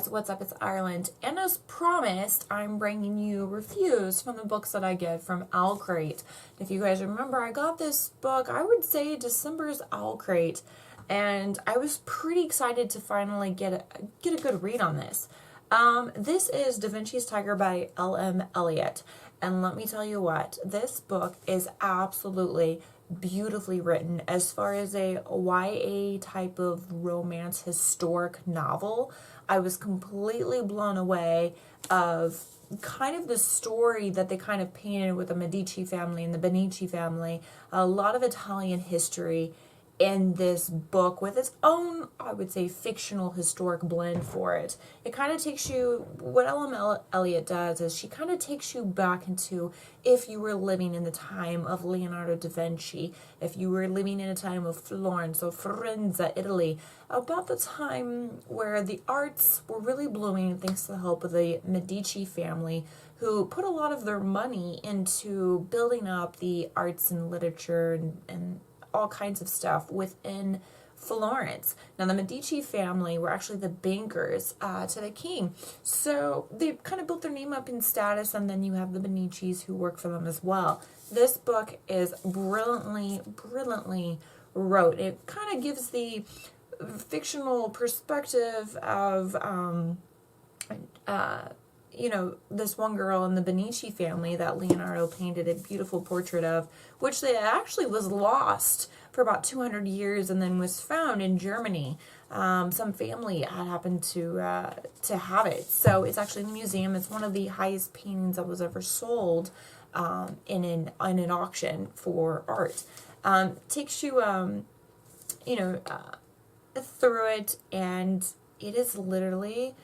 guys, what's up? It's Ireland, and as promised, I'm bringing you reviews from the books that I get from Owl Crate. If you guys remember, I got this book, I would say December's Owl Crate, and I was pretty excited to finally get a good read on this. This is Da Vinci's Tiger by L.M. Elliot, and let me tell you what, this book is absolutely beautifully written. As far as a YA type of romance historic novel, I was completely blown away of kind of the story that they kind of painted with the Medici family and the Benici family. A lot of Italian history in this book with its own, I would say, fictional historic blend for it. It kind of takes you, what L.M. Elliot does is she kind of takes you back into if you were living in the time of Leonardo da Vinci, if you were living in a time of Florence or Firenze, Italy, about the time where the arts were really blooming thanks to the help of the Medici family, who put a lot of their money into building up the arts and literature and all kinds of stuff within Florence. Now, the Medici family were actually the bankers to the king. So they kind of built their name up in status, and then you have the Benicis who work for them as well. This book is brilliantly wrote. It kind of gives the fictional perspective of you know, this one girl in the Benici family that Leonardo painted a beautiful portrait of, which they actually was lost for about 200 years and then was found in Germany. Some family had happened to have it. So it's actually in the museum. It's one of the highest paintings that was ever sold in an auction for art. Takes you, you know, through it, and it is literally,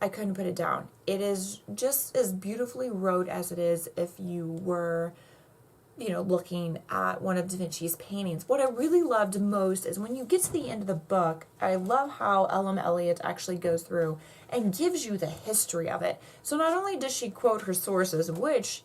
I couldn't put it down. It is just as beautifully wrote as it is if you were, you know, looking at one of Da Vinci's paintings. What I really loved most is when you get to the end of the book, I love how L.M. Elliot actually goes through and gives you the history of it. So not only does she quote her sources, which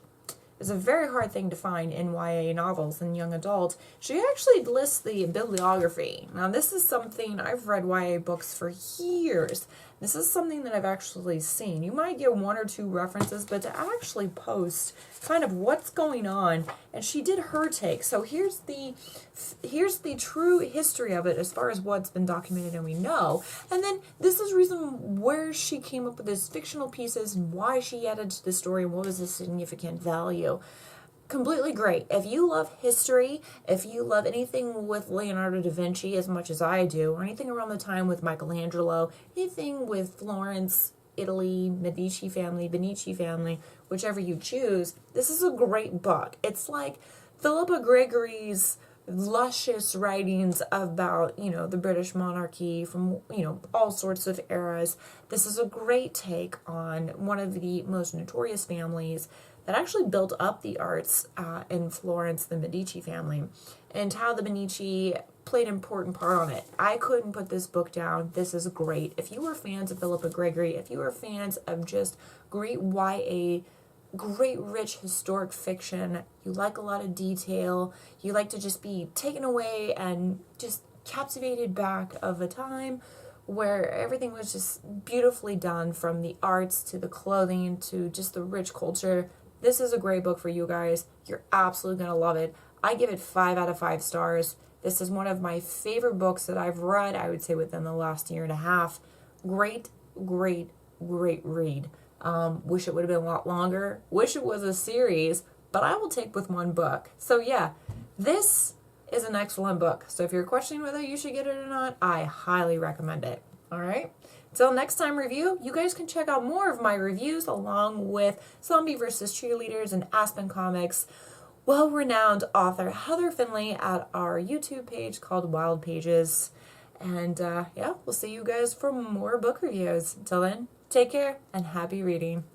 is a very hard thing to find in YA novels and young adult, she actually lists the bibliography. Now, this is something, I've read YA books for years. This is something that I've actually seen. You might get one or two references, but to actually post kind of what's going on, and she did her take. So here's the true history of it as far as what's been documented and we know. And then this is reason where she came up with these fictional pieces and why she added to the story and what was the significant value. Completely great. If you love history, if you love anything with Leonardo da Vinci as much as I do, or anything around the time with Michelangelo, anything with Florence, Italy, Medici family, Benici family, whichever you choose, this is a great book. It's like Philippa Gregory's luscious writings about, you know, the British monarchy from, you know, all sorts of eras. This is a great take on one of the most notorious families that actually built up the arts in Florence, the Medici family, and how the Benici played an important part on it. I couldn't put this book down. This is great. If you are fans of Philippa Gregory, if you are fans of just great YA, great rich historic fiction, you like a lot of detail, you like to just be taken away and just captivated back of a time where everything was just beautifully done, from the arts to the clothing to just the rich culture, this is a great book for you guys. You're absolutely going to love it. I give it 5 out of 5 stars. This is one of my favorite books that I've read, I would say, within the last year and a half. Great read. Wish it would have been a lot longer. Wish it was a series, but I will take with one book. So yeah, this is an excellent book. So if you're questioning whether you should get it or not, I highly recommend it. All right. Till next time review, you guys can check out more of my reviews along with Zombie vs. Cheerleaders and Aspen Comics' well-renowned author Heather Finley at our YouTube page called Wild Pages. And yeah, we'll see you guys for more book reviews. Until then, take care and happy reading.